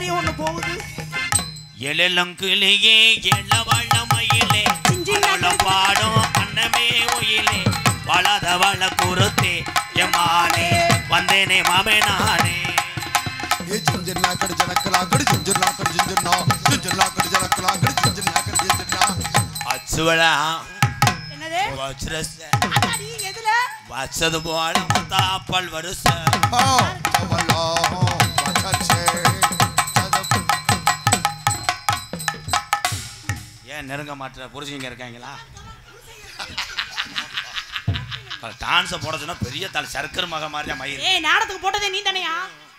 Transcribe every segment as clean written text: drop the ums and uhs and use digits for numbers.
மாதிரியே ஒண்ணு போகுது. எழலங்கிளியே எழவளமயிலே பாடும் அன்னமே ஒயிலே வளத வள குருத்தே எமானே வந்தேனே மாமே நானே ஜிஞ்சனா கடி ஜனக்கலா கடி ஜிஞ்சனா கடி ஜிஞ்சனா ஜிஞ்சனா கடி ஜனக்கலா கடி ஜிஞ்சனா கடி ஜிஞ்சனா அச்சுவலா என்னது வச்சுரஸ் அடி எதுல வச்சது போல மத்தாப்பல் வருஷ அவலா வச்சே ஏன் நெருங்க மாட்டற புருஷங்க இருக்காங்களா டான்ஸ் போட சொன்னா பெரிய தலை சர்க்கர் மக மாதிரி தான் மயிர். ஏய் நாடத்துக்கு போட்டதே நீ தானேயா?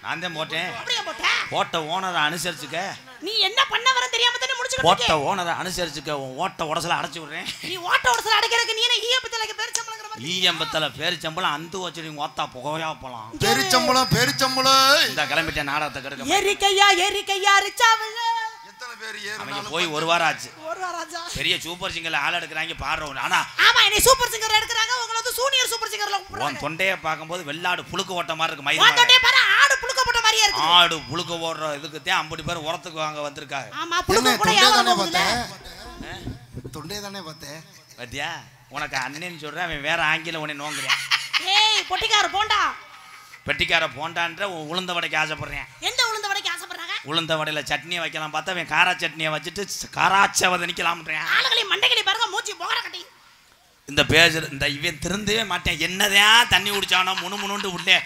நான் தான் போட்டேன். அப்படியே போட்ட? போட்ட ஓனரை அனுசரிச்சுக்க. நீ என்ன பண்ண வரேன்னு தெரியாம தானே முடிச்சுக்கிட்டு போட்ட ஓனரை அனுசரிச்சுக்க. ஓட்ட உடசல அடைச்சு விடுறேன். நீ ஓட்ட உடசல அடைக்கிறதுக்கு நீ என்ன ஈயம்பத்தலக்கு பேரிச்சம்பளங்கற மாதிரி? ஈயம்பத்தல பேரிச்சம்பளம் அந்து வச்சிடி ஓத்தா புகையா போலாம். பேரிச்சம்பளம் இந்த கிளம்பிட்ட நாடகத்தை கெடுக்க. ஏரிக்கையா ரிச்சாவல. எத்தனை பேர் ஏறுனாலும் அவங்க போய் ஒரு வாரம் ஆச்சு. ஒரு வாரம் ஆச்சா? பெரிய சூப்பர் சிங்கர்ல ஆள் எடுக்கறாங்க பாடுறவங்க. ஆனா ஆமா என்னை சூப்பர் சிங்கர் எடுக்கறாங்க. உங்கள வந்து சூனியர் சூப்பர் சிங்கர்ல கூப்பிடுறாங்க. உன் தொண்டைய பாக்கும்போது வெள்ளாடு புழுக்க ஓட்ட மாதிரி இருக்கு மயிர். உன் தொண்டைய பாரு ஆடு புழுக்க போட்ட மாதிரியே இருக்கு. ஆடு புழுக்க ஓடுற இதுக்கு தான் 50 பேர் உரத்துக்கு வாங்க வந்திருக்காங்க. ஆமா புழுக்க கூட யாரும் போகல. தொண்டைய தானே பார்த்தேன். பாத்தியா உனக்கு அண்ணன் சொல்றேன் அவன் வேற ஆங்கில உன்னை நோங்குறேன். ஏய் பொட்டிக்கார போண்டா. பெட்டிக்கார போண்டான்ற உளுந்த வடைக்கு ஆசைப்படுறேன். எந்த உளுந்த வடைக்கு ஆசைப்படுறாங்க? உளுந்த வடையில சட்னி வைக்கலாம் பார்த்தா அவன் காரா சட்னியை வச்சுட்டு காராச்சவத நிக்கலாம்ன்றேன். ஆளுகளை மண்டைகளை பாருங்க மூஞ்சி போகற கட்டி. இந்த பேஜ் இந்த இவன் திருந்தவே மாட்டேன். என்னதான் தண்ணி குடிச்சானோ முணுமுணுண்டு உள்ளே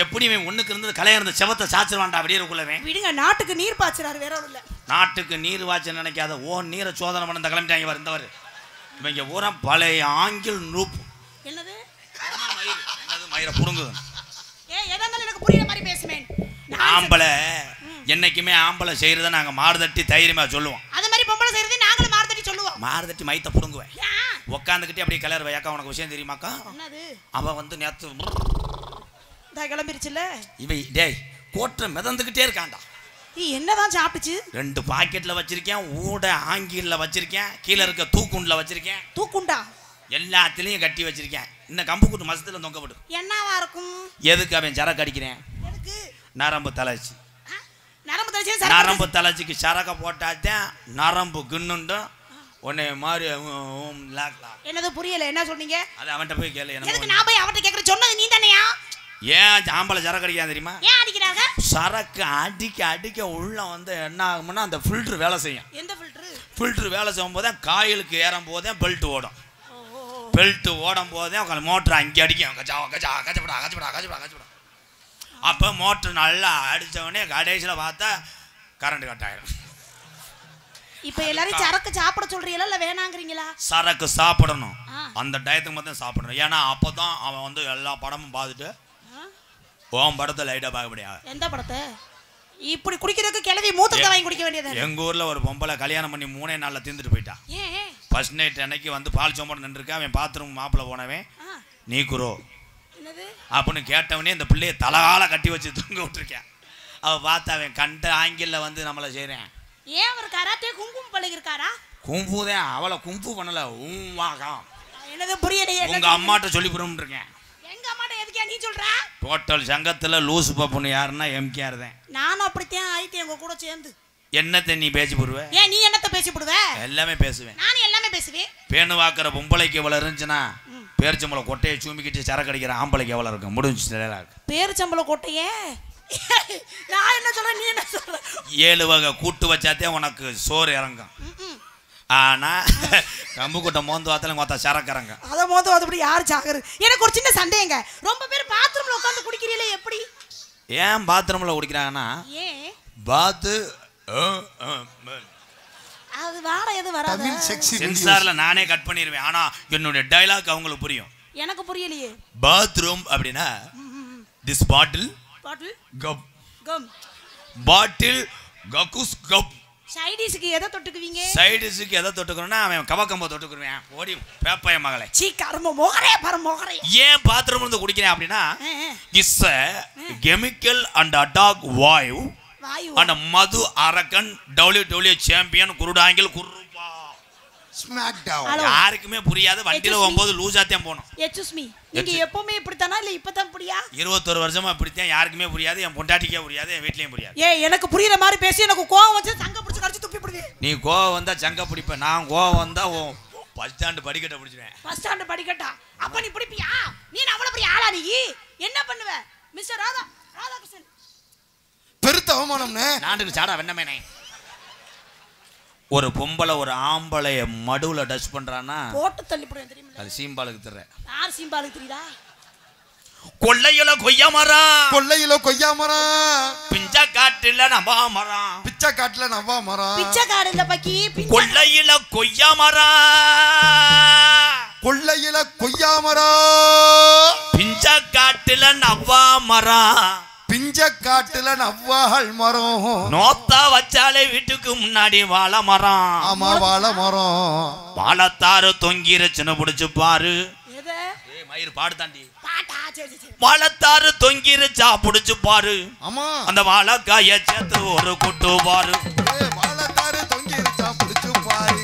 எப்படி இவன் ஒண்ணுக்கு இருந்தது கலைய இருந்த செவத்தை சாச்சிருவான்டா வெளியேறக்குள்ளவன். விடுங்க நாட்டுக்கு நீர் பாய்ச்சறாரு வேற ஒண்ணும் இல்ல. நாட்டுக்கு நீர் வாய்ச்ச நினைக்காத ஓ நீரை சோதனை பண்ண இந்த கிளம்பிட்டாங்க வந்தவர். இவங்க ஊரா பழைய ஆங்கில் நூப். என்னது? என்னது மயிரை புடுங்குது. ஏய் எதனால எனக்கு புரியற மாதிரி பேசுமேன். ஆம்பளை என்னைக்குமே ஆம்பளை செய்யறத நாங்க மார்தட்டி தைரியமா சொல்லுவோம். அதே மாதிரி பொம்பளை செய்யறதை நாங்களும் மார்தட்டி சொல்லுவோம். மார்தட்டி மைத்த புடுங்குவேன். உட்காந்துக்கிட்டே அப்படியே கலர் வையாக்கா உனக்கு விஷயம் தெரியுமாக்கா? என்னது? அவ வந்து நேத்து இந்த கிளம்பிருச்சுல. இவன் டேய் கோட்டை மிதந்துக்கிட்டே இருக்கான்டா. நீ என்னதான் சாப்பிட்டுச்சு? 2 பாக்கெட்ல வச்சிருக்கேன். ஊட ஆங்கில வச்சிருக்கேன். கீழே இருக்க தூக்குண்டுல வச்சிருக்கேன். தூக்குண்டா எல்லாத்துலயும் கட்டி வச்சிருக்கேன். இன்னும் கம்பு கூட்டு மசத்துல தொங்க போட்டு. என்னவா இருக்கும்? எதுக்கு அவன் சரக்கு அடிக்கிறேன்? எதுக்கு? நரம்பு தலைச்சி. நரம்பு தலைச்சி சரக்கு. நரம்பு தலைச்சிக்கு சரக்க போட்டாதான் நரம்பு கிண்ணுண்டு உன்னை மாதிரி என்னது புரியல என்ன சொன்னீங்க? அது அவன்கிட்ட போய் கேளு. எதுக்கு நான் போய் அவன்கிட்ட கேக்குற? சொன்னது நீ தானேயா? ஏன் ஆம்பளை சரக்கு அடிக்காது தெரியுமா? ஏன் அடிக்கிறாங்க? சரக்கு அடிக்க உள்ள வந்து என்ன ஆகும்னா அந்த ஃபில்டர் வேலை செய்யும். எந்த ஃபில்டர்? ஃபில்டர் வேலை செய்யும் போதே காயிலுக்கு ஏறும் போதே பெல்ட் ஓடும். பெல்ட் ஓடும் போதே உங்க மோட்டர் அங்கே அடிக்கும். கச்சப்படா. அப்போ மோட்டர் நல்லா அடித்தவொடனே கடைசியில் பார்த்தா கரண்ட் கட் ஆகிடும். இப்போ எல்லாரும் சரக்கு சாப்பிட சொல்றீங்களா இல்லை வேணாங்கிறீங்களா? சரக்கு சாப்பிடணும். அந்த டயத்துக்கு மட்டும் சாப்பிடணும். ஏன்னா அப்போ தான் அவன் வந்து எல்லா படமும் பார்த்துட்டு ஓம் படத்தை லைட்டாக பார்க்க முடியாது. எந்த படத்தை? இப்படி குடிக்கிறதுக்கு கிளவி மூத்தத்தை வாங்கி குடிக்க வேண்டியது. எங்கள் ஊரில் ஒரு பொம்பளை கல்யாணம் பண்ணி 3 நாளில் தீர்ந்துட்டு போயிட்டா. ஃபர்ஸ்ட் நைட் அன்னைக்கு வந்து பால் சோம்பரம் நின்றுருக்கா. அவன் பாத்ரூம் மாப்பிள்ள போனவன் நீ குரோ அப்படின்னு கேட்டவனே இந்த பிள்ளையை தலகால கட்டி வச்சு தூங்க விட்டுருக்கேன். அவள் பார்த்து அவன் கண்ட ஆங்கிளில் வந்து நம்மளை செய்கிறேன். ஏன் ஒரு கராத்தே குங்குமம் பழகிருக்காரா? கும்புதான். அவளை கும்பு பண்ணல. என்னது புரியலையே. உங்க அம்மாட்ட சொல்லி போடுன்னு இருக்கேன். எங்க அம்மாட்ட எதுக்கே நீ சொல்ற? டோட்டல் சங்கத்தில் லூசு பப்புன்னு யாருன்னா எம்கேஆர் தான். நானும் அப்படித்தான் ஆயிட்டேன் உங்க கூட சேர்ந்து. என்னத்தை நீ பேசி போடுவ? ஏன் நீ என்னத்தை பேசி போடுவ? எல்லாமே பேசுவேன். நானும் எல்லாமே பேசுவேன். பேணு வாக்குற பொம்பளைக்கு எவ்வளோ இருந்துச்சுன்னா பேரிச்சம்பளம் கொட்டையை சூமிக்கிட்டு சரக்கு அடிக்கிற ஆம்பளைக்கு எவ்வளோ இருக்கும்? முடிஞ்சு பேரிச்சம்பளம் கொட்டையே நான் என்ன சொல்றேன் நீ என்ன சொல்ற? 7 வகை கூட்டு வச்சாத்தே உனக்கு சோறு இறங்கும். ஆனா கம்பு கூட்டம் மோந்து வாத்தாலும் மொத்த சரக்கு இறங்க. அதை மோந்து வாத்தப்படி யாரு சாகுறது? எனக்கு ஒரு சின்ன சந்தேகங்க. ரொம்ப பேர் பாத்ரூம்ல உட்காந்து குடிக்கிறீங்களே எப்படி? ஏன் பாத்ரூம்ல குடிக்கிறாங்கன்னா ஏன் பாத்து அது வாட எது வராது. சென்சார்ல நானே கட் பண்ணிடுவேன். ஆனா என்னுடைய டைலாக் அவங்களுக்கு புரியும். எனக்கு புரியலையே. பாத்ரூம் அப்படின்னா திஸ் பாட்டில் பாட்டில் கப் கம் பாட்டில் ககுஸ் கப். சைடிஸ்க்கு எதை தொட்டுக்குவீங்க? சைடிஸ்க்கு எதை தொட்டுக்கணும்னா அவன் கவக்கம்ப தொட்டுக்குருவேன். ஓடி பேப்பைய மகளே. சீ கர்ம மோகரே பர மோகரே. ஏன் பாத்ரூம்ல இருந்து குடிக்கிறேன் அப்படின்னா is a chemical and attack வாயு and மது அரக்கன் WWE சாம்பியன் குருடாங்கில் குருப்பா ஸ்மாக் டவுன். ஹலோ. யாருக்குமே புரியாது. வண்டியில போகும்போது லூசாத்தான் போகணும். எக்ஸ்கியூஸ் மீ, நீங்க எப்பவுமே இப்படித்தானா இல்ல இப்பதான் புரியா? 21 வருஷமா இப்படித்தான். யாருக்குமே புரியாது. என் பொண்டாட்டிக்கே புரியாது. என் வீட்லயும் புரியாது. எனக்கு புரியுற மாதிரி பேசி எனக்கு கோவம் வந்து சங்க பிடிச்சு கடிச்சு துப்பி போடுவேன். நீ கோவம் வந்தா சங்க பிடிப்பேன். நான் கோவம் வந்தா பஸ் ஸ்டாண்டு படிக்கட்ட பிடிச்சிருவேன். பஸ் ஸ்டாண்ட் படிக்கட்டா? அப்ப நீ பிடிப்பியா? நீ அவ்வளவு பெரிய ஆளா? நீ என்ன பண்ணுவ மிஸ்டர் ராதாகிருஷ்ணன்? பெருத்த அவமானம்னே. நாட்டுக்கு சாடா வெண்ணமேனே. ஒரு பொம்பளை ஒரு ஆம்பளைய மடுவுல டச் பண்றானா போட்டு தள்ளி போடுவேன் தெரியுமா? அது சீம்பாலுக்கு தெரியல. யார் சீம்பாலுக்கு தெரியுதா? கொள்ளையில கொய்யா மரம், கொள்ளையில கொய்யா மரம், பிஞ்ச காட்டுல நவா மரம், பிச்சை காட்டுல நவ்வா மரம், பிச்சை காடு இல்ல பக்கி. கொள்ளையில கொய்யா மரம், கொள்ளையில கொய்யா மரம், பிஞ்ச காட்டுல நவா மரம், பிஞ்ச காட்டுல நவ்வாள் மரம், நோத்தா வச்சாலே வீட்டுக்கு முன்னாடி வாழை மரம். ஆமா வாழை மரம், வாழைத்தாறு தொங்கிருச்சுன்னு புடிச்சு பாரு. எது? ஏய் மயிர் பாடு தாண்டி. பாட்டா? சரி சரி. வாழைத்தாறு தொங்கிருச்சா புடிச்சு பாரு. ஆமா அந்த வாழைக்காய சேர்த்து ஒரு குட்டு பாரு. வாழைத்தாறு தொங்கி இருச்சா புடிச்சு பாரு.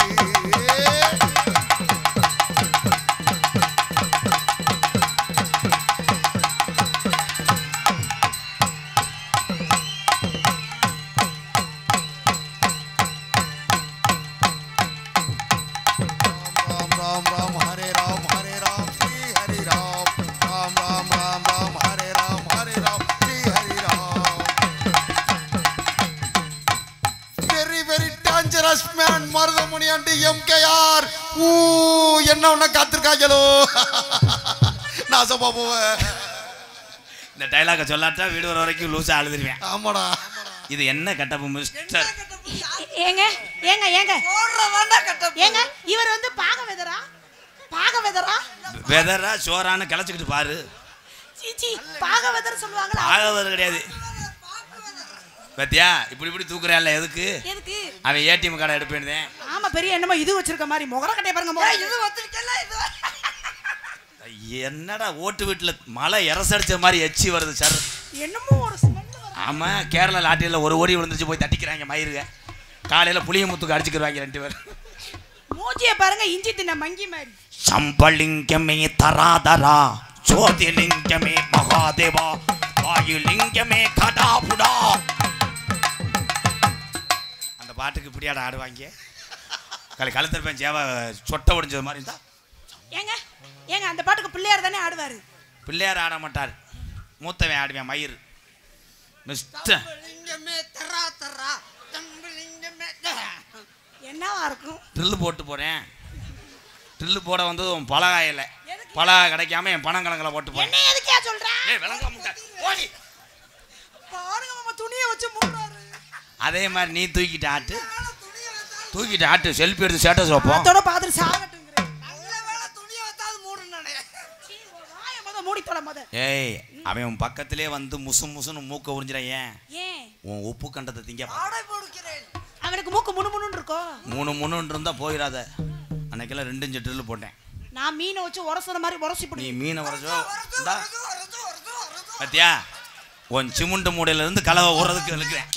Ram Ram Hare Ram Hare Ram Shri Hari Ram, Ram Ram Ram Ram Hare Ram Hare Ram Shri Hari Ram. Very very dangerous man Marudhamani and MKR. என்ன ஒண்ணு காத்திருக்காங்களோ. நாசமா போவ. இந்த டைலாக சொல்லாட்டா வீடு வர வரைக்கும் லூசா அழுதுருவேன். ஆமாடா. இது என்ன கட்டப்பு மிஸ்டர்? ஏங்க ஏங்க ஏங்க ஏங்க இவர் வந்து பாக வெதரா வெதரா சோறான்னு கிளச்சிக்கிட்டு பாரு. சீச்சி, பாக வெதர் சொல்லுவாங்களா? ஆகவது கிடையாது. பத்தியா இப்படி இப்படி தூக்குறான்ல எதுக்கு? எதுக்கு? அவன் ஏடிஎம் கார்டை எடுப்பேன். ஆமா, பெரிய என்னமோ இது வச்சிருக்க மாதிரி முகர கட்டைய பாருங்க. இது வச்சிருக்கல இது. என்னடா ஓட்டு வீட்டுல மழை இறசடிச்ச மாதிரி எச்சி வருது சார். என்னமோ ஒரு ஸ்மெல் வருது. ஆமா, கேரளா லாட்டியில் ஒரு ஓடி விழுந்துச்சு போய் தட்டிக்கிறாங்க மயிருங்க. காலையில புளியமுத்துக்கு அடிச்சுக்கிறாங்க 2 பேர். மூஞ்சிய பாருங்க, இஞ்சி தின்ன மங்கி மாதிரி. சம்பலிங்கமே தராதரா, ஜோதிலிங்கமே மகாதேவா, வாயுலிங்கமே கடாபுடா. அந்த பாட்டுக்கு இப்படியாட ஆடுவாங்க. கழுத்திருப்பேன் சேவை சொட்டை ஒடிஞ்சது மாதிரி இருந்தா. ஏங்க ஏங்க அந்த பாட்டுக்கு பிள்ளையார் தானே ஆடுவாரு? பிள்ளையார் ஆட மாட்டார், மூத்தவன் ஆடுவேன் மயிர். மிஸ்டர் என்னவா இருக்கும்? ட்ரில்லு போட்டு போறேன். ட்ரில்லு போட வந்து பலகாயில பலகா கிடைக்காம என் பணம் கணக்கில் போட்டு போறேன். என்ன எதுக்கே சொல்ற? பாருங்க மாமா, துணியை வச்சு மூடுறாரு. அதே மாதிரி நீ தூக்கிட்டு ஆட்டு செல்ஃபி எடுத்து ஸ்டேட்டஸ் வைப்போம். அதோட பாத்துட்டு சாகட்டுங்கறேன். நல்ல வேளை துணியை வச்சாது மூடுனனே. சீ, வாயை மொத மூடி தொலை மொத. ஏய், அவன் உன் பக்கத்திலே வந்து முசுன்னு மூக்க உறிஞ்சிறான். ஏன் உன் உப்பு கண்டத்தை திங்க ஆடை போடுகிறேன். அவனுக்கு மூக்கு முணுமுணுன்னு இருக்கும். முணுன்னு இருந்தா போயிடாத. அன்னைக்கெல்லாம் 2 இன்ச்சு ட்ரில்லு போட்டேன். நான் மீனை வச்சு உரசுற மாதிரி உரசி நீ போடு. மீனை உரசோ பத்தியா? உன் சிமுண்டு மூடையில இருந்து கலவை உறதுக்கு இருக்கிறேன்.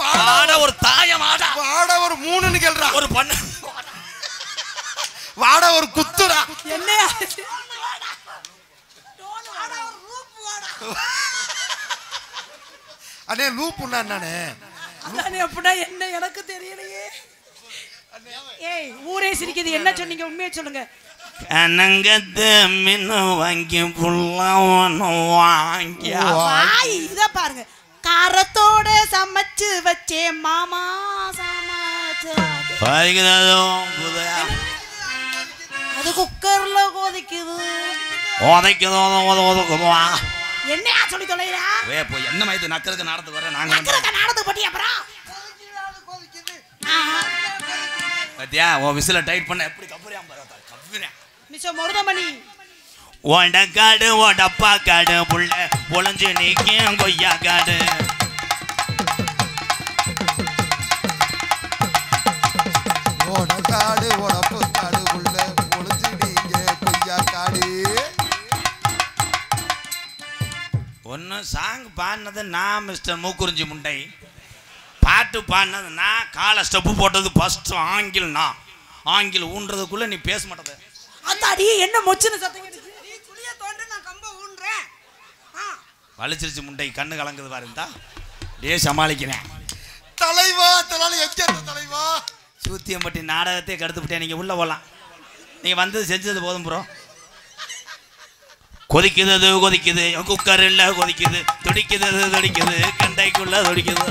வாட ஒரு தாயம் ஆடா, வாட ஒரு 3ன்னு கேள்றா, ஒரு பண்ண வாட ஒரு குத்துடா. என்ன அண்ணே லூப்புன்னா என்னண்ணே? அதானே அப்படின்னா என்ன எனக்கு தெரியலையே. ஏய், ஊரே சிரிக்குது. என்ன சொன்னீங்க? உண்மையை சொல்லுங்க. கனங்கத்து மின்னு வாங்கி புல்லா ஒன்று வாங்கி வாய் இத பாருங்க. காரத்தோட சமைச்சு வச்சே மாமா சமைச்சு. அது குக்கர்ல கொதிக்குது. உதைக்குதோ. என்னையா சொல்லி தொலைறா? என்ன மாதிரி நக்கருக்கு நடத்து வர நாங்க நாடகத்துக்கு பட்டி அப்புறம் பத்தியா உன் விசில டைட் பண்ண எப்படி கப்புறியா மிஸ்டர் மருதமணி. ஓடக்காடு ஓடப்பா காடு புள்ள பொழஞ்சு நீக்கும் கொய்யா காடு. ஓடக்காடு ஓடப்பு காடு உள்ள பொழஞ்சு நீங்க கொய்யா காடு. ஒன்னு சாங் பாடினது நான் மிஸ்டர் மூக்குறிஞ்சி முண்டை. பாட்டு பாடினது நான், காலை ஸ்டெப்பு போட்டது ஃபர்ஸ்ட் ஆங்கில் நான். ஆங்கில் ஊன்றதுக்குள்ள நீ பேச மாட்டத. அத்தாடி என்ன மொச்சுன்னு சத்தம் கேட்டுச்சு. நீ குளிய தோண்ட நான் கம்ப ஊன்றேன். வலிச்சிருச்சு முண்டை, கண்ணு கலங்குது பாருந்தா. டேய் சமாளிக்கிறேன். தலைவா தலால எங்க தலைவா? சூத்தியம்பட்டி நாடகத்தை கெடுத்துவிட்டேன். நீங்க உள்ள போகலாம். நீங்க வந்தது செஞ்சது போதும் ப்ரோ. கொதிக்குது கொதிக்குது, குக்கர் இல்ல கொதிக்குது, துடிக்குது துடிக்குது, கண்டைக்குள்ள துடிக்குது.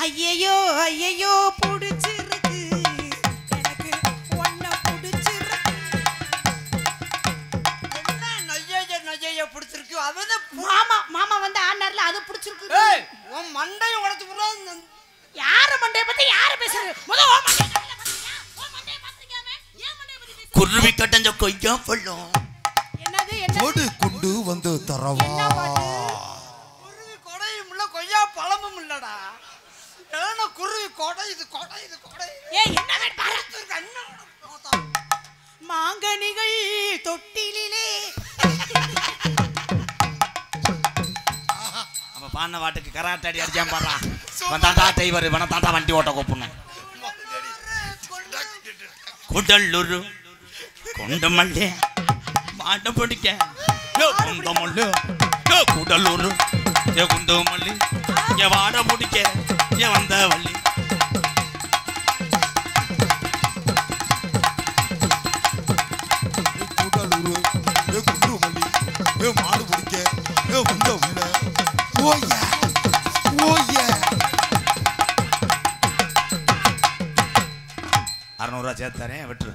ஐயையோ ஐயையோ புடிச்சிருக்கு எனக்கு, ஒன்ன புடிச்சிருக்கு. என்ன நைய புடிச்சிருக்கு? அவனே மாமா வந்து ஆனார்ல, அது புடிச்சிருக்கு. ஏய் உன் மண்டைய உடைச்சு புறா. யார மண்டைய பத்தி யார பேசுறது? முத ஓ மண்டைய பாத்தியா? ஓ மண்டைய பாத்தியாமே? ஏன் மண்டைய பத்தி பேசுற? குருவி கட்டஞ்ச கொய்யா பழம். என்னது என்ன? கொடு குண்டு வந்து தரவா. குருவி கொடையும் இல்ல, கொய்யா பழமும் இல்லடா. ஏன்னா குருவி கொடை, இது கொடை, இது கொடை. ஏய் என்ன வேணும் பாரு. மாங்கனிகள் தொட்டிலே. அப்ப பாண்ண வாட்டுக்கு கராட்டாடி அடிச்சான் பாடுறா. வந்தாண்டா டைவர், வந்தாண்டா வண்டி ஓட்ட கூப்பிடணும். குடல்லூர் கொண்டமல்லி மாட்ட பிடிக்க குண்டமல்லி குடல்லூர் குண்டமல்லி வாட பிடிக்க வந்த வள்ளி. மாடு பிடிக்க வந்த உள்ள. ஓய்யா ஓய்யா. 600 ரூபா சேர்த்து தரேன், விட்டுரு.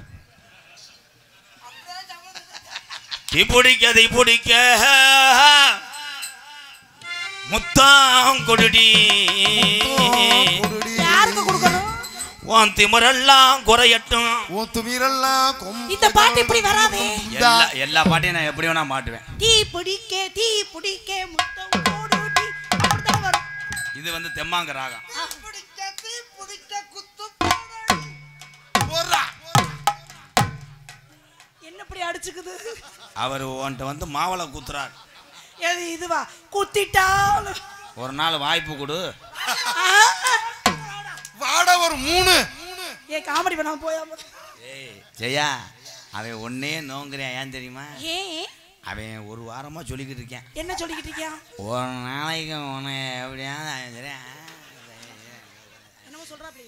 தீப்பிடிக்க முத்தாம் கொடுடி. யாருக்கு கொடுக்கணும்? உன் திமிரெல்லாம் குறையட்டும். உன் துமிரெல்லாம் இந்த பாட்டு இப்படி வராதே. எல்லா பாட்டையும் நான் எப்படி வேணா மாட்டுவேன். தீ பிடிக்க முத்தம் போடுடி, அப்படிதான் வரும். இது வந்து தெம்மாங்க ராகம். புடிக்க குத்து போடுறா. என்ன இப்படி அடிச்சுக்குது? அவர் உன்ட்ட வந்து மாவளை குத்துறாரு. எது இதுவா? குத்திட்டால் ஒரு நாள் வாய்ப்பு கொடு. வாட ஒரு 3. ஏ காமெடி பண்ணாம போயா? ஏய் ஜெயா, அவன் ஒன்னே நோங்குறேன். ஏன் தெரியுமா? ஏன்? அவன் ஒரு வாரமா சொல்லிக்கிட்டு இருக்கேன். என்ன சொல்லிக்கிட்டு இருக்கியா? ஒரு நாளைக்கு உன்னை எப்படியா என்னமோ சொல்றாப்ல.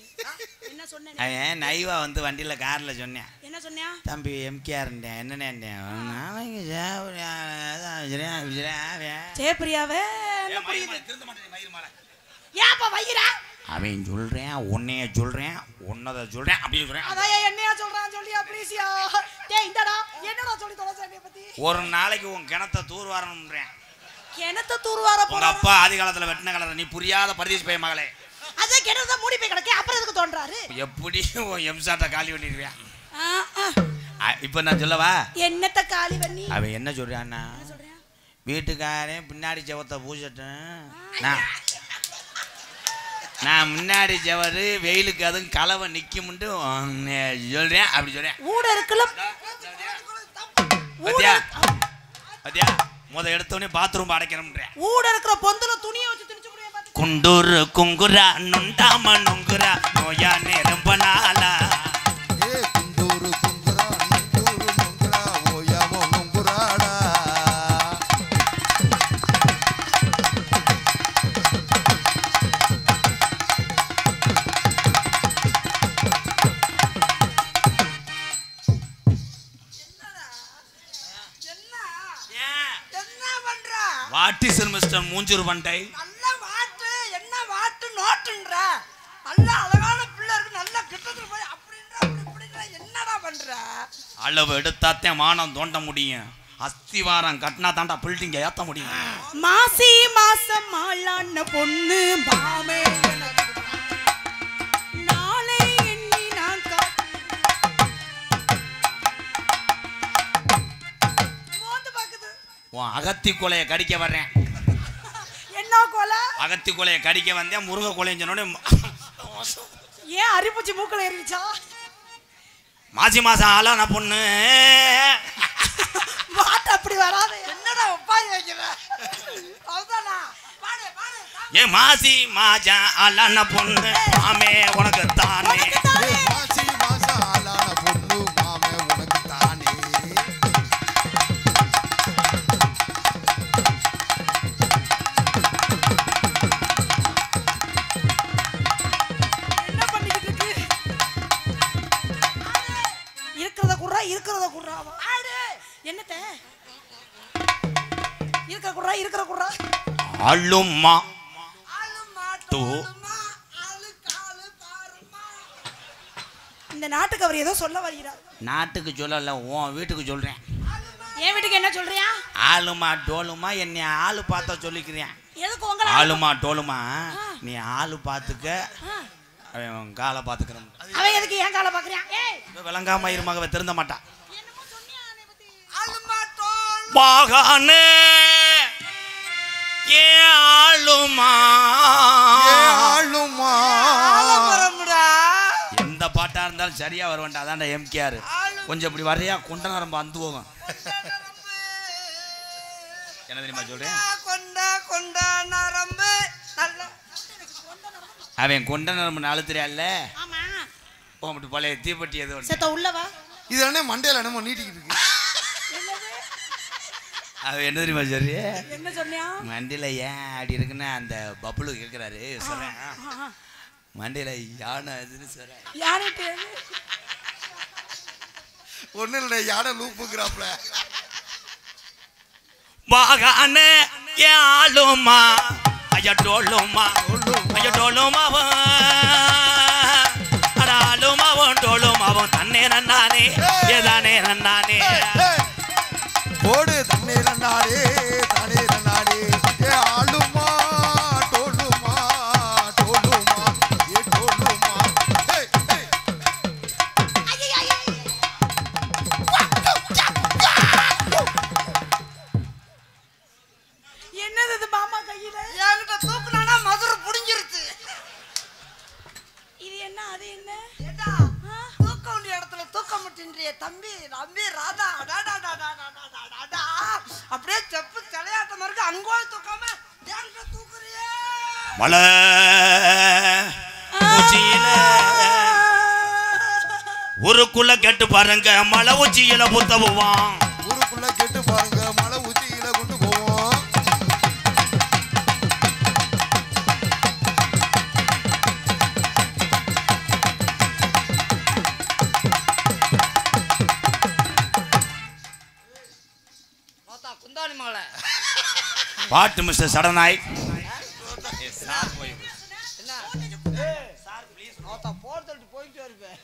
என்ன சொன்னே? அவன் நைவா வந்து வண்டியில கார்ல சொன்னேன். என்ன சொன்னியா? தம்பி எம்கேஆர் என்னன்னு நாளைக்கு ஜெயபிரியாவே ஏப்பா வையிரா? அவன் சொல்றேன், உன்னைய சொல்றேன், உன்னத சொல்றேன், அப்படி சொல்றேன். அதான் என்னையா சொல்றான் சொல்லியா ப்ளீஸ்யா. டேய் இந்தடா என்னடா சொல்லி தொலைச்சே பத்தி. ஒரு நாளைக்கு உன் கிணத்தை தூர்வாரணும்ன்றேன். கிணத்த தூர்வார உங்க அப்பா ஆதி காலத்துல வெட்டின கலரை நீ புரியாத பரதேசி பையன் மகளே. அதான் கிணத்த மூடி போய் கிடக்கு, அப்புறம் எதுக்கு தோன்றாரு? எப்படி உன் எம்சாட்ட காலி பண்ணிடுவியா? இப்ப நான் சொல்லவா? என்னத்த காலி பண்ணி? அவன் என்ன சொல்றான்னா, வீட்டுக்காரன் பின்னாடி செவத்தை பூசட்டும், நான் முன்னாடி செவரு வெயிலுக்கு அதுவும் கலவை நிக்கும்ட்டு சொல்றேன். அப்படி சொல்றேன். ஊட இருக்குல பத்தியா பத்தியா முத எடுத்தோடனே பாத்ரூம் அடைக்கிறோம்ன்றேன். ஊட இருக்கிற பொந்துல துணியை வச்சு திணிச்சு முடிய பாத்து. குண்டூர் குங்குரா நுண்டாம நுங்குரா நோயா ரொம்ப நாளா. குண்டூரு குங்குரா நுங்கூரு நுங்குரா ஓயாமோ நுங்குராடா. வாட் இஸ் மிஸ்டர் மூஞ்சூர் பண்டை? நல்ல வாட்டு, என்ன வாட்டு நோட்டுன்ற. நல்ல அழகான பிள்ளை இருக்கு, நல்ல கிட்டத்துல போய் அப்படின்ற என்னடா பண்ற? அளவு எடுத்தாத்தே மானம் தோண்ட முடியும். அஸ்திவாரம் கட்டினா தாண்டா பில்டிங்க ஏத்த முடியும். மாசி மாசம் மாளான பொண்ணு மாமே நாளை எண்ணி நான் மோந்து பாக்குது. உன் அகத்தி கொலையை கடிக்க வர்றேன். என்ன கொலை? அகத்தி கொலையை கடிக்க வந்தேன். முருக கொலைன்னு சொன்னோட ஏன் அரிப்பூச்சி மூக்கல ஏறிச்சா? மாசி மாசம் ஆளான பொண்ணு வாட் அப்படி வராது. என்னடா ஒப்பாய் வைக்கிற? அவ்வளவுதானா? பாடு பாடு. ஏ மாசி மாஜா ஆளான பொண்ணு மாமே உனக்கு தானே. மாசி மாசம் ஆளான பொண்ணு மாமே உனக்கு தானே. என்ன பண்ணிக்கிட்டு இருக்கு? இருக்கிறத குர்ரா ஆடு. என்னத்த இருக்கிற குர்ரா ஆளும்மா ஆளு மாட்டு தூ. ஆளு காலு பாருமா. இந்த நாட்டுக்கு அவர் ஏதோ சொல்ல வருகிறார். நாட்டுக்கு சொல்லல, உன் வீட்டுக்கு சொல்றேன். என் வீட்டுக்கு என்ன சொல்றியா? ஆளுமா டோலுமா என்னை ஆளு பார்த்தா சொல்லிக்கிறேன். எதுக்கு உங்களை ஆளுமா டோலுமா நீ ஆளு பார்த்துக்க, அவன் காலை பார்த்துக்கிறேன். அவன் எதுக்கு ஏன் காலை பாக்குறான்? ஏய் விளங்காம இருமாகவே திருந்த மாட்டான். என்னமோ சொன்னியா அதை பத்தி? ஆளு மாட்டோம். பாகானே ஏ ஆளுமா ஆளுமா வரமுடா. எந்த பாட்டா இருந்தாலும் சரியா வருவேன்டா. அதான்டா எம்கேஆர். கொஞ்சம் இப்படி வரையா கொண்ட நரம்பு அந்து போகும். என்ன தெரியுமா சொல்றேன்? கொண்ட நரம்பு நல்ல அவன் கொண்ட நரம்பு அழுத்துறியால. ஆமா உங்கள்கிட்ட பழைய தீப்பெட்டி எது ஒன்று. செத்த உள்ளவா? இது என்ன மண்டையில என்னமோ நீட்டிக்கிட்டு இருக்கு. அவன் என்ன தெரியுமா சரி என்ன சொன்னியா? மண்டியில ஏன் அப்படி இருக்குன்னா அந்த பப்புளு கேட்குறாரு. சொல்றேன் மண்டியில யானை அதுன்னு சொல்றேன். யார்கிட்ட? ஒண்ணு இல்லை யானை லூப்புங்கிறாப்ல. பாகானே ஏ ஆளுமா ஐயா டோலுமா ஐயா டோலுமாவும் ஆளுமாவும் டோலுமாவும் தன்னே நன்னானே ஏதானே நன்னானே. போடு தண்ணே நன்னாடே தானே நன்னாடே. ஏ ஆளுமா டோலுமா டோலுமா ஏ டோலுமா. என்னது இது மாமா கையில? என்கிட்ட தூக்குனானா மதுரை புடிஞ்சிருச்சு. இது என்ன அது என்ன? ஏடா தூக்க வேண்டிய இடத்துல தூக்க மாட்டேன்றியே தம்பி. நம்பி ராதா அடாடாடாடாடாடாடா. அப்படியே செப்பு தலையாட்டமா இருக்கு. அங்கோ தூக்காம என்கிட்ட தூக்குறியே. மலை உச்சியில ஊருக்குள்ள கேட்டு பாருங்க மலை உச்சியில புத்தவுவான். ஊருக்குள்ள கேட்டு பாருங்க மலை உச்சியில கொண்டு போவோம். குந்தாணி மகளை பாட்டு மிஸ்டர் சடனாய். நோத்தா போர் தள்ளிட்டு போயிட்டு இருப்பேன்.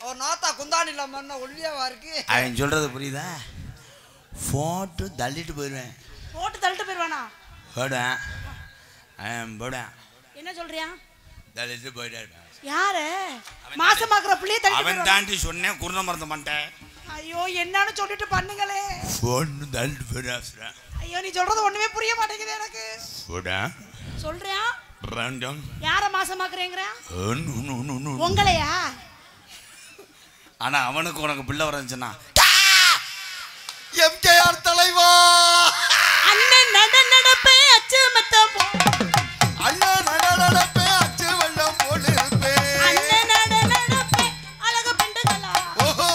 ஒரு நோத்தா குந்தாணி இல்லாம ஒல்லியாவா இருக்கு. அவன் சொல்றது புரியுதா? போட்டு தள்ளிட்டு போயிடுவேன். போட்டு தள்ளிட்டு போயிடுவானா? போடுவேன் அவன் போடுவேன் என்ன சொல்றியா? தள்ளிட்டு போயிட்டேன். யாரு? மாசமாக்குற பிள்ளைய தள்ளிட்டு அவன் போயிடுவானா? தாண்டி சொன்னேன் குருண மறந்து மாட்டேன். ஐயோ என்னன்னு சொல்லிட்டு பண்ணுங்களே. போன்னு தள்ளிட்டு போயிடுவேன். ஐயோ நீ சொல்றது ஒண்ணுமே புரிய மாட்டேங்குது எனக்கு. போடேன் சொல்றியா? ரெண்டும் யார மாசமாக்குறேங்கற? உங்களையா? ஆனா அவனுக்கு உனக்கு பிள்ளை வரஞ்சுனா எம்கேஆர் தலைவா. அண்ணன் நடப்பே அச்சு மத்தம் அண்ணா நடப்பே அச்சு வெள்ளம் போல இருப்பே. அண்ணன் நடப்பே அழகு பெண்டுகளா. ஓஹோ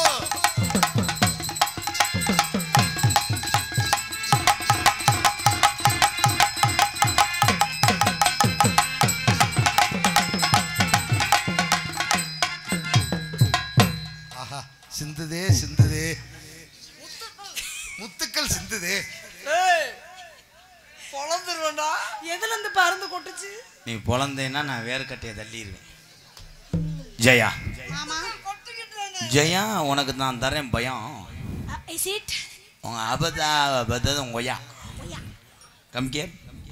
ஆஹா சிந்துதே சிந்துதே முத்துக்கள் சிந்துதே. பொழந்துருவேண்டா. எதுல இருந்து பறந்து கொட்டுச்சு? நீ பொழந்தேன்னா நான் வேர்க்கட்டையை தள்ளிடுவேன். ஜெயா மாமா கொட்டுக்கிட்டு ஜெயா உனக்கு நான் தரேன் பயம். Is it? உங்க அபத்தது உங்க ஒய்யா கம்கே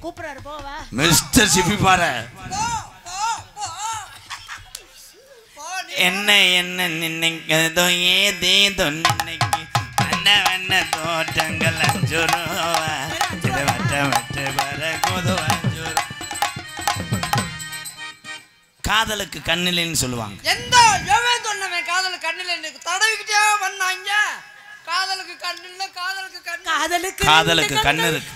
கூப்பிடுறாரு போவா. மிஸ்டர் சிப்பி பாரு போ போ போ போ நீ என்ன என்ன நின்னைக்கு ஏதேதோ நின்னைக்கு அண்ண தோட்டங்கள் அஞ்சு காதலுக்கு கண்ணில்லைன்னு சொல்லுவாங்க. எந்த எவன் சொன்னவன் காதலுக்கு கண்ணில்லை? தடவிக்கிட்டே வந்தாங்க. காதலுக்கு கண்ணில்லை, காதலுக்கு கண்ணு, காதலுக்கு கண்ணு இருக்கு.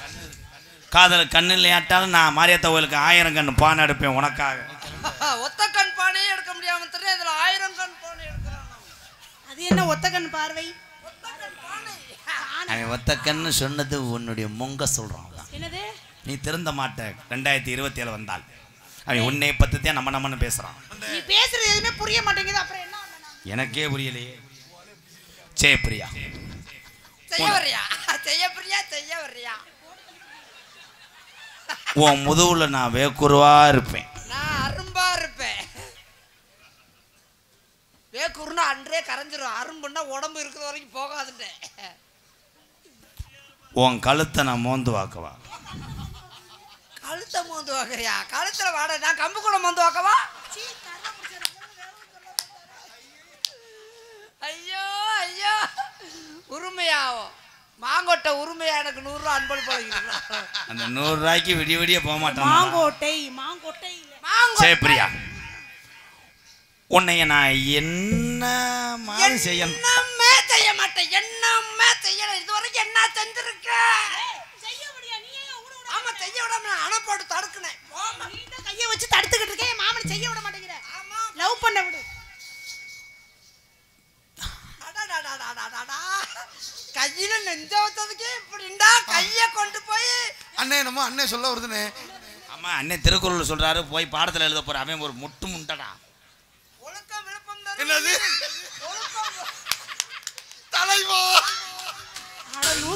காதலுக்கு கண்ணு இல்லையாட்டாலும் நான் மாரியத்த கோயிலுக்கு 1000 கண் பானை எடுப்பேன் உனக்காக. ஒத்த கண் பானையே எடுக்க முடியாம தெரியும், அதுல 1000 கண் பானை எடுக்கிறான். அது என்ன ஒத்த கண் பார்வை? அவன் ஒத்த கண்ணு சொன்னது உன்னுடைய மொங்க சொல்றான். என்னது? நீ திருந்த மாட்ட. 2027 வந்தால் அவன் உன்னை பத்தி தான் நம்மன்னு பேசுறான். நீ பேசுறது எதுவுமே புரிய மாட்டேங்குது. அப்புறம் என்ன? எனக்கே புரியலையே. செய்ய பிரியா, செய்ய வரியா? செய்ய பிரியா, செய்ய வரியா? உன் முதுகுல நான் வேக்குருவா இருப்பேன். நான் அரும்பா இருப்பேன். வேக்குருன்னா அன்றே கரைஞ்சிரும். அரும்புன்னா உடம்பு இருக்கிற வரைக்கும் போகாதுட்டேன். உன் கழுத்தை நான் மோந்து வாக்கவா? கழுத்தை மோந்து வாக்குறியா? கழுத்துல வாட நான் கம்பு கூட மோந்து வாக்கவா? ஐயோ ஐயோ, உரிமையாவும் மாங்கொட்டை உரிமையா எனக்கு 100 ரூபா அன்பளிப்பு வழங்கிருக்கா. அந்த 100 ரூபாய்க்கு விடிய விடிய போக மாட்டேன். மாங்கோட்டை சேப்பிரியா, உன்னைய நான் என்ன மாதிரி செய்யணும்? என்னமே செய்ய மாட்டேன், என்னமே செய்யல. இதுவரைக்கும் என்ன செஞ்சிருக்க? ஆமா, செய்ய விடாம அணை போட்டு தடுக்கினேன். கையை வச்சு தடுத்துக்கிட்டு இருக்கேன். மாமனை செய்ய விட மாட்டேங்கிற. லவ் பண்ண விடு. கையில நெஞ்ச வச்சதுக்கே இப்படிண்டா கைய கொண்டு போய். அண்ணே நம்ம அண்ணே சொல்ல வருதுனே. ஆமா, அண்ணே திருக்குறள் சொல்றாரு, போய் பாடத்துல எழுத போற. அவன் ஒரு முட்டு முண்டடா. ஒழுக்கம் விழுப்பம் தான். என்னது? தலைவா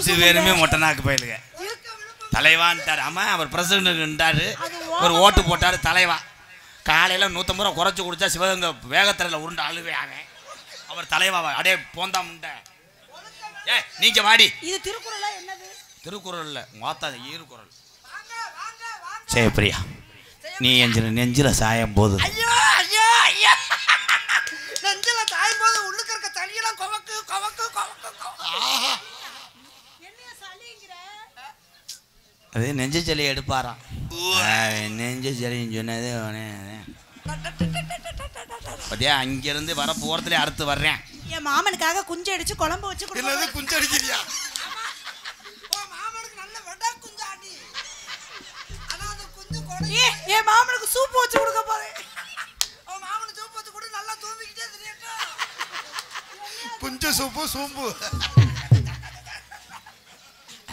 இது வேறுமே மொட்டனாக்கு போயிலுங்க. தலைவான்ட்டாரு. ஆமா, அவர் பிரசிடண்டாரு. ஒரு ஓட்டு போட்டாரு தலைவா. காலையில 150 ரூபா குறைச்சு குடிச்சா சிவகங்கை வேகத்திரையில உருண்டு அழுவே. அவர் தலைவாவா? அடே போந்தா முண்டை. நீங்க வாடி. இது திருக்குறளா? என்னது திருக்குறள் இல்ல, மாத்தா ஈருக்குறள். சரி பிரியா, நீ நெஞ்சில சாயம் போது. ஐயோ ஐயோ ஐயோ, நெஞ்சில சாயும் போது உள்ளுக்கு இருக்க தண்ணியெல்லாம் கவக்கு கவக்கு கவக்கு. என்னைய சலிங்கற? அது நெஞ்சு சளி எடுப்பாராம். நெஞ்சு சளின்னு சொன்னது பத்தியா? அங்கிருந்து வர போறதுல அறுத்து வர்றேன். என் மாமனுக்காக குஞ்சு அடிச்சு குழம்பு வச்சு கொடுக்கணும். என்னது குஞ்சு அடிக்கிறியா? ஓ மாமனுக்கு நல்ல வெடா குஞ்சு அடி. ஆனா அந்த குஞ்சு கொடை. என் மாமனுக்கு சூப் வச்சு கொடுக்க போறேன். ஓ மாமனுக்கு சூப் வச்சு கொடு, நல்லா தூம்பிக்கிட்டே திரியட்டும். குஞ்சு சூப்பு சூம்பு.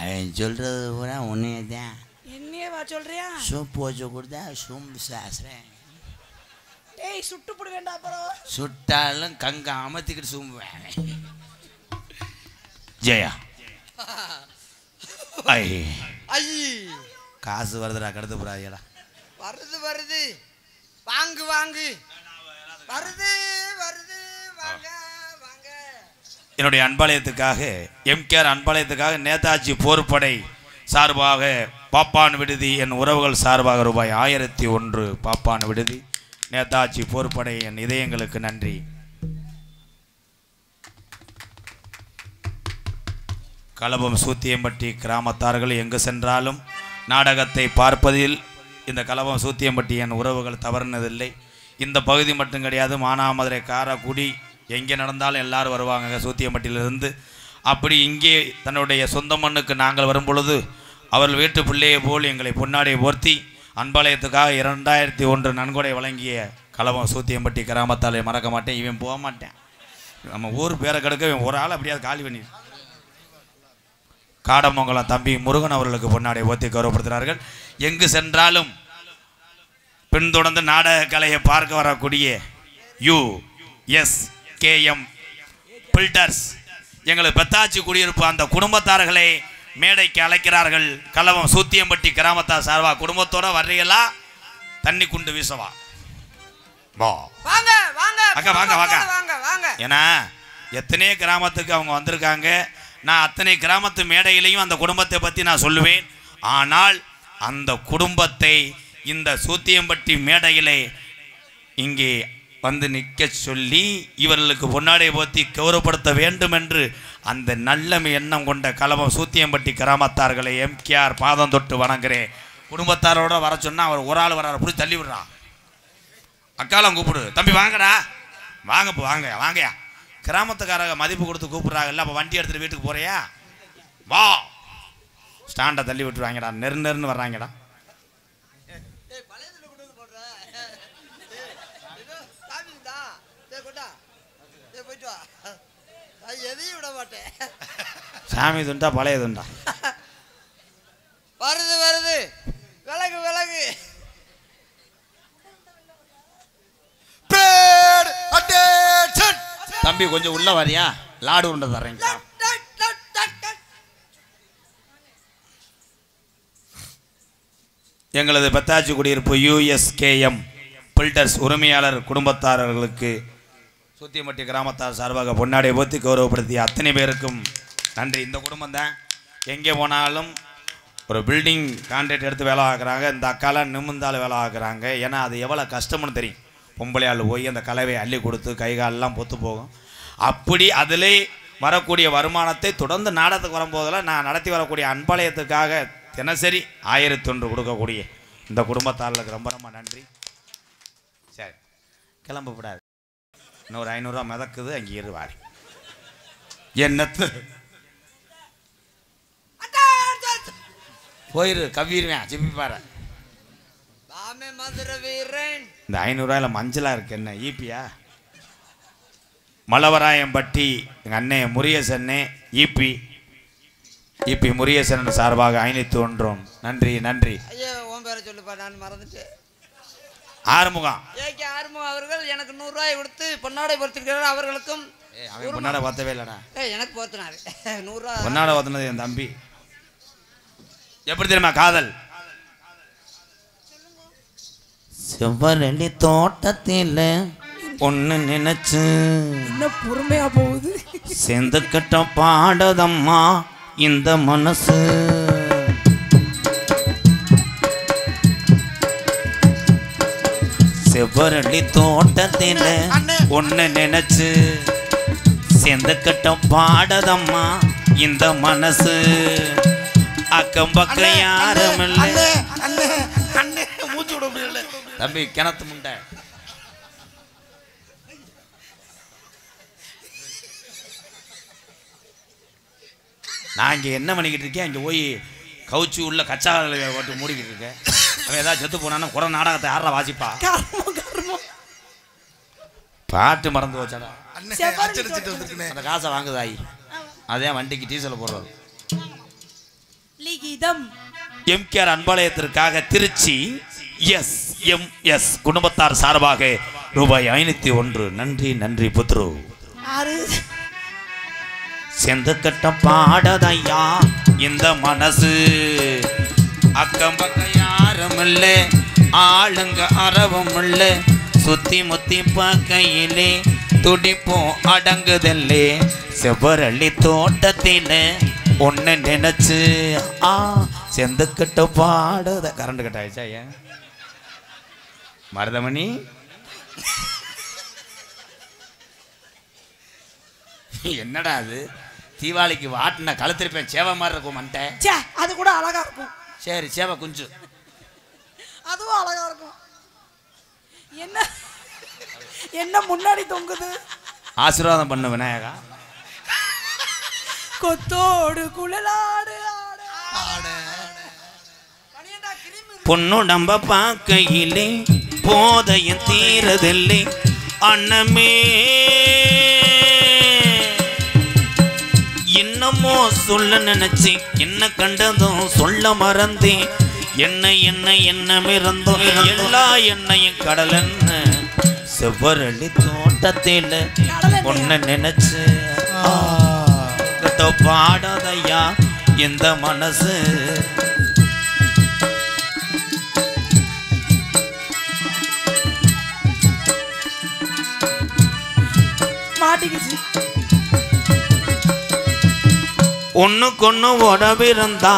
அவன் சொல்றது பூரா உன்னையே தான். என்னையே வா சொல்றியா? சூப்பு வச்சு கொடுத்தா சூம்பு சாசுறேன். ஏய் சுட்டு போட வேண்டாம். அப்புறம் சுட்டாலும் கங்க அமர்த்திக்கிட்டு சூம்புவேன். ஜெயா, ஐ ஐயே, காசு வருதுடா, கடத்து போறாங்கடா. வருது வருது, வாங்கு வாங்கு, வருது வருது, வாங்க வாங்க. என்னுடைய அன்பாலயத்துக்காக, எம்கேஆர் அன்பாலயத்துக்காக நேதாஜி போர்ப்படை சார்பாக பாப்பான் விடுதி என் உறவுகள் சார்பாக ரூபாய் 1001 பாப்பான் விடுதி நேதாஜி போர்ப்படை என் இதயங்களுக்கு நன்றி. கலபம் சூத்தியம்பட்டி கிராமத்தார்கள் எங்கு சென்றாலும் நாடகத்தை பார்ப்பதில் இந்த கலபம் சூத்தியம்பட்டி என் உறவுகள் தவறுனதில்லை. இந்த பகுதி மட்டும் கிடையாது, மானாமதுரை, காரைக்குடி, எங்கே நடந்தாலும் எல்லாரும் வருவாங்க சூத்தியம்பட்டியிலிருந்து. அப்படி இங்கே தன்னுடைய சொந்த மண்ணுக்கு நாங்கள் வரும் பொழுது அவர்கள் வீட்டு பிள்ளையை போல் எங்களை பொன்னாடியை போர்த்தி அன்பாலயத்துக்காக 2001 நன்கொடை வழங்கிய கலபம் சூத்தியம்பட்டி கிராமத்தாலே மறக்க மாட்டேன். இவன் போக மாட்டேன். நம்ம ஊர் பேரை கெடுக்க இவன் ஒரு ஆள் அப்படியாவது காலி பண்ணி. காடமங்கலம் தம்பி முருகன் அவர்களுக்கு பொன்னாடை ஓத்தி கௌரவப்படுத்துகிறார்கள். எங்கு சென்றாலும் பின்தொடர்ந்து நாடக கலையை பார்க்க வரக்கூடிய USKM பில்டர்ஸ் எங்களுக்கு பெத்தாச்சி குடியிருப்பு அந்த குடும்பத்தார்களை மேடைக்கு அழைக்கிறார்கள். கலவம் சூத்தியம்பட்டி கிராமத்தார் சார்பா குடும்பத்தோட வர்றீங்களா? தண்ணி குண்டு வீசவா? வா வாங்க வாங்க அக்கா, வாங்க வாங்க வாங்க வாங்க. ஏன்னா எத்தனை கிராமத்துக்கு அவங்க வந்திருக்காங்க. நான் அத்தனை கிராமத்து மேடையிலையும் அந்த குடும்பத்தை பற்றி நான் சொல்லுவேன். ஆனால் அந்த குடும்பத்தை இந்த சூத்தியம்பட்டி மேடையிலே இங்கே வந்து நிற்க சொல்லி இவர்களுக்கு பொன்னாடை போத்தி கௌரவப்படுத்த வேண்டும் என்று அந்த நல்ல எண்ணம் கொண்ட கலவம் சூத்தியம்பட்டி கிராமத்தார்களை எம்கேஆர் பாதம் தொட்டு வணங்குறேன். குடும்பத்தாரோட வர சொன்னால் அவர் ஒரு ஆள் வராரு, பிடிச்சி தள்ளி விடுறான். அக்காலம் கூப்பிடு, தம்பி வாங்கடா, வாங்கப்போ வாங்க வாங்கயா. கிராமத்துக்காரங்க மதிப்பு கொடுத்து கூப்பிட்றாங்கல்ல, அப்போ வண்டி எடுத்துகிட்டு வீட்டுக்கு போறியா, வா. ஸ்டாண்டை தள்ளி விட்டுருவாங்கடா, நெருன்னு வர்றாங்கடா. எதையும் விட மாட்டேன். சாமி துண்டா பழைய துண்டா? வருது வருது, விலகு விலகு. தம்பி கொஞ்சம் உள்ள வரியா, லாடு உண்டை தர்றேங்க. எங்களது பத்தாச்சி குடியிருப்பு USKM பில்டர்ஸ் உரிமையாளர் குடும்பத்தாரர்களுக்கு சூத்தியம்பட்டி கிராமத்தார் சார்பாக பொன்னாடை போத்தி கௌரவப்படுத்திய அத்தனை பேருக்கும் நன்றி. இந்த குடும்பம் தான் எங்கே போனாலும் ஒரு பில்டிங் கான்ட்ராக்ட் எடுத்து வேலை ஆக்குறாங்க. இந்த அக்காலாம் நிமிர்ந்தாலும் வேலை ஆக்குறாங்க. ஏன்னா அது எவ்வளோ கஷ்டம்னு தெரியும். பொம்பளையாள் போய் அந்த கலவையை அள்ளி கொடுத்து கை காலெல்லாம் பொத்து போகும். அப்படி அதிலே வரக்கூடிய வருமானத்தை தொடர்ந்து நாடகத்துக்கு வரும்போதெல்லாம் நான் நடத்தி வரக்கூடிய அன்பாலயத்துக்காக தினசரி 1001 கொடுக்கக்கூடிய இந்த குடும்பத்தார்களுக்கு ரொம்ப ரொம்ப நன்றி. சரி, கிளம்பப்படாது. இன்னொரு 500 ரூபா மிதக்குது, அங்கே இருவாரி என்னத்து போயிரு, கவ்விடுவேன் சிப்பிப்பாரு. இந்த 500 ரூபாயில மஞ்சளா இருக்கு, என்ன ஈப்பியா? மலவராயம்பட்டி எங்கள் அண்ணன் முருகேசன்னே ஈபி முருகேசன் சார்பாக 501. நன்றி நன்றி. ஐயோ உன் பேரை சொல்லுப்பா, நான் மறந்துட்டேன். ஆறுமுகம் ஆறுமுகம் அவர்கள் எனக்கு 100 ரூபாய் கொடுத்து பொன்னாடை பொறுத்திருக்கிறார். அவர்களுக்கும் அவன் பொன்னாடை பார்த்தவே இல்லடா. எனக்கு போத்தினாரு 100 ரூபா. பொன்னாடை பார்த்தனது என் தம்பி. எப்படி தெரியுமா காதல்? செவ்வரளி தோட்டத்தில் ஒன்னு நினைச்சு என்ன பொறுமையா போகுது. சேர்ந்து கட்ட பாடதம்மா இந்த மனசு. செவ்வரளி தோட்டத்தில் ஒன்னு நினைச்சு சேர்ந்து கட்ட பாடதம்மா இந்த மனசு. அக்கம் பக்கம் யாரும் இல்லை. தம்பி கிணத்து முண்டை, நான் இங்கே என்ன பண்ணிக்கிட்டு இருக்கேன்? இங்கே போய் கவுச்சி உள்ள கச்சா ஓட்டு மூடிக்கிட்டு இருக்கேன். அவன் ஏதாவது செத்து போனான்னு குறை நாடகத்தை யாரா வாசிப்பா? பாட்டு மறந்து வச்சாடா. அந்த காசை வாங்குதாயி, அதே வண்டிக்கு டீசல் போடுறது. எம்கேஆர் அன்பாலயத்திற்காக திருச்சி SMS குடும்பத்தார் சார்பாக ரூபாய் 501. நன்றி நன்றி புத்ரு. செந்து கட்ட பாடதையா இந்த மனசு. அக்கம் பக்கம் யாரும் இல்லை, ஆளுங்க அறவும் இல்லை. சுத்தி முத்தி பார்க்கையிலே துடிப்போம் அடங்குதல்லே. செவ்வரளி தோட்டத்தில ஒன்னு நினைச்சு செந்து கட்ட பாடத. கரண்ட் கட் ஆயிடுச்சா? ஏன் மருதமணி என்னடா அது? தீபாவளிக்கு வாட்டின கழுத்திருப்பேன் சேவை மாதிரி இருக்கும் மண்டை. அது கூட அழகா இருக்கும். சரி, சேவை குஞ்சு அதுவும் அழகா இருக்கும். என்ன என்ன முன்னாடி தொங்குது? ஆசீர்வாதம் பண்ண விநாயகா. கொத்தோடு குழலாடு பொண்ணுடம்ப பார்க்கையிலே போதையும் தீரதில்லை அண்ணமே. என்னமோ சொல்ல நினைச்சு என்ன கண்டதும் சொல்ல மறந்தேன். என்ன என்ன எண்ணம் இருந்தோம் எல்லா எண்ணையும் கடலன்னு. செவ்வரளி தோட்டத்தில் ஒன்ன நினைச்சு பாடாதையா இந்த மனசு. ஒண்ணுக்கொன்னு உறவிருந்தா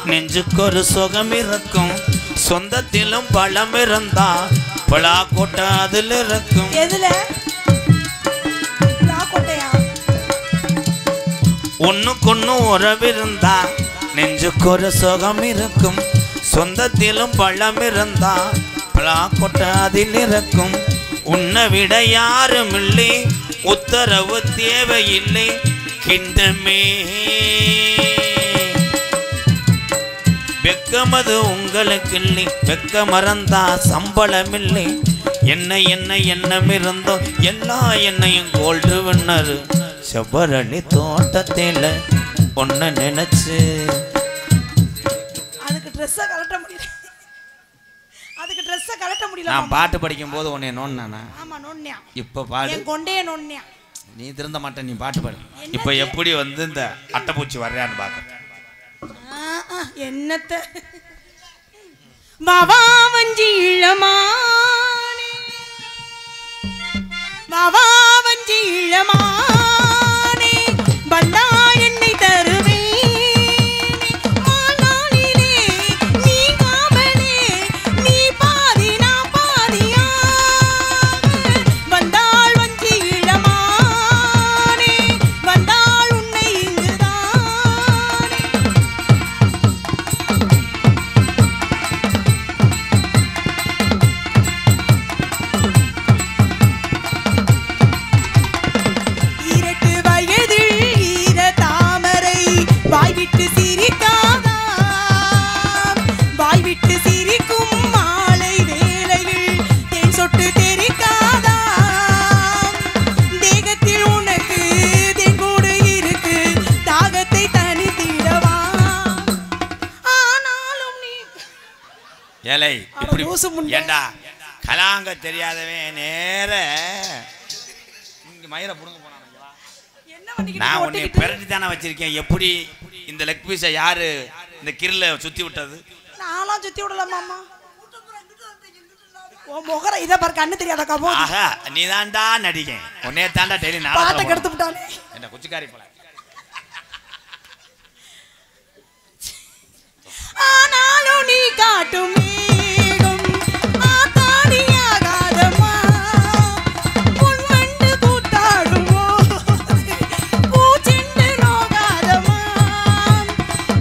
நெஞ்சுக்கு ஒரு சுகம் இருக்கும். சொந்தத்திலும் பழம் இருந்தா பழா கொட்டை அதில் இருக்கும். ஒண்ணுக்கொன்னு உறவிருந்தா நெஞ்சுக்கொரு சுகம் இருக்கும். சொந்தத்திலும் பழம் இருந்தா பலாக்கொட்ட அதில் இருக்கும். உன்னை விட யாரும் இல்லை, உத்தரவு தேவையில்லை கிண்டமே. வெக்கமது உங்களுக்கு இல்லை, வெக்க மறந்தா சம்பளம் இல்லை. என்ன என்ன எண்ணம் இருந்தோ எல்லா எண்ணையும் கோல்டு விண்ணரு. செவ்வரளி தோட்டத்தில் ஒன்ன நினைச்சு அதுக்கு ட்ரெஸ்ஸை கலட்ட முடியல. அதுக்கு ட்ரெஸ்ஸை கலட்ட முடியல. நான் பாட்டு படிக்கும் போது உன்னை நோன்னானா? ஆமா நோன்னியா. இப்ப பாடு. என் கொண்டே நோன்னியா. நீ திருந்த மாட்டேன், நீ பாட்டு பாடு. இப்ப எப்படி வந்து இந்த அட்டைப்பூச்சி வர்றான்னு பாக்க. என்னத்த வாவா வஞ்சி இளமானே, வாவா வஞ்சி இளமானே, வந்தா என்னை தருவே மாநாளிலே. நீ காவலே, நீ பாதி நான் பாதியா. வந்தாள் வஞ்சி இளமானே, வந்தாள் உன்னை இங்குதான். வாய்விட்டு சிரிக்காதா, வாய்விட்டு சிரிக்கும் மாலை வேளையில் தேன் சொட்டு தெரிக்காதா. தேகத்தில் உனக்கு தேங்கூடு இருக்கு, தாகத்தை தனித்திடவா. ஆனாலும் நீ ஏலை இப்படி முண்டை. ஏண்டா கலாங்க தெரியாதவன் நேர இங்க மயிரை புடுங்க போனான். நான் உன்னை பிரட்டி தானே வச்சிருக்கேன். எப்படி இந்த லெக் பீஸை யாரு இந்த கிரில சுத்தி விட்டது? நான்லாம் சுத்தி விடலாமா? ஓ முகர இத பாரு, கண்ணு தெரியாத கபோ. ஆஹா, நீ தான்டா நடிகன். உன்னைய தான்டா டெய்லி பாட்ட நாடகம் கெடுத்து விட்டானே. என்ன குச்சிக்காரி போல. ஆனாலும் நீ காட்டும் மேகம் ஆத்தாடியாகாதம்மா. பொன்வண்டு கூத்தாடுமோ பூச்செண்டு நோகாதம்மா.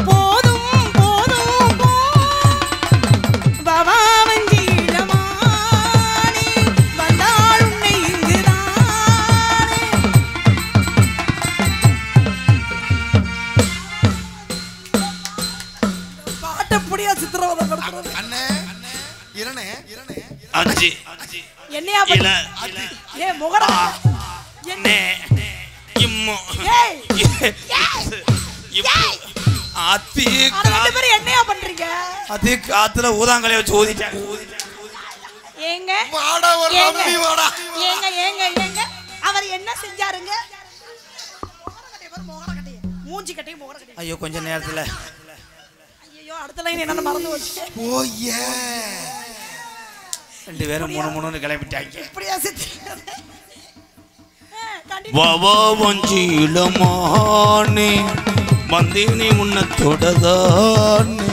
போதும் போதும் போ வாவா வஞ்சி இளமானே, வந்தாள் உன்னை இங்குதானே. பாட்ட புடியா சித்திரவதை படுத்துறது. அண்ணே இரணே அஜி என்னையா பண்ண? ஏ முகரா என்ன? நே இம்மு ஏய் இம்மு ஆத்தி ரெண்டு பேரும் என்னையா பண்றீங்க? ஆத்தி காத்துல ஊதாங்கலைய வச்சு ஊதிட்டாங்க. ஏங்க வாடா ஒரு ரம்பி வாடா. ஏங்க ஏங்க ஏங்க அவர் என்ன செஞ்சாருங்க? மூஞ்சி கட்டி முகர கட்டி. ஐயோ கொஞ்ச நேரத்துல ஐயோ அடுத்த லைன் என்னன்னு மறந்து போச்சு. ஓ ஏ ரெண்டு பேரும் மூணு கிளம்பிட்டாங்க. இப்படியா சித்தி? வாவா வஞ்சி இளமானே, வந்தேனே உன்னை தொடதானே.